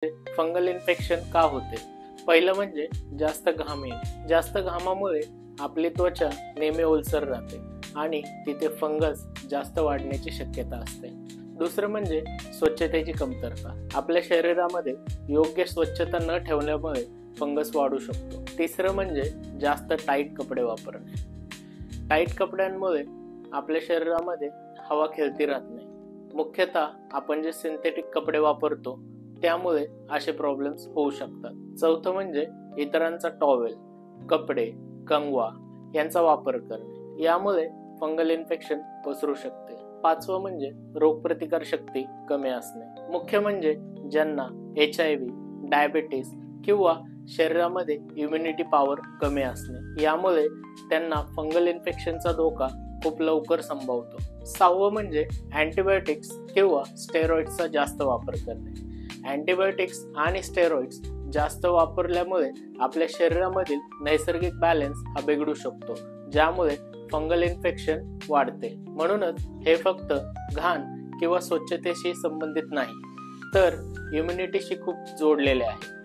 Fungal infection का होते? पहिलं म्हणजे जास्त घाम येणे. जास्त घामामुळे आपली त्वचा नेहमी ओलसर राहते आणि तिथे फंगस जास्त वाढण्याची शक्यता असते. दुसरं म्हणजे स्वच्छतेची कमतरता. आपल्या शरीरामध्ये योग्य स्वच्छता न ठेवल्यामुळे फंगस वाढू शकतो. तिसरं म्हणजे जास्त टाईट कपडे वापरणे. टाईट कपड्यांमुळे आपल्या शरीरामध्ये हवा खेळती राहत नाही. मुख्यतः आपण जे सिंथेटिक कपडे वापरतो त्यामुळे असे प्रॉब्लेम्स होऊ शकतात. चौथं म्हणजे इतरांचा टॉवेल, कपडे, कंगवा यांचा वापर करणे. यामुळे फंगल इन्फेक्शन पसरू शकते. पाचवं म्हणजे रोगप्रतिकार शक्ती कमी असणे. मुख्य म्हणजे ज्यांना HIV, डायबिटीस किंवा शरीरामध्ये इम्युनिटी पॉवर कमी असणे, यामुळे त्यांना फंगल इन्फेक्शनचा धोका खूप लवकर संभवतो. सहावं म्हणजे अँटीबायोटिक्स किंवा स्टेरॉइड्सचा जास्त वापर करणे. अँटीबायोटिक्स आणि स्टेरॉइड्स जास्त वापरल्यामुळे आपल्या शरीरामधील नैसर्गिक बॅलन्स हा बिघडू शकतो, ज्यामुळे फंगल इन्फेक्शन वाढते. म्हणूनच हे फक्त घाण किंवा स्वच्छतेशी संबंधित नाही, तर इम्युनिटीशी खूप जोडलेले आहे.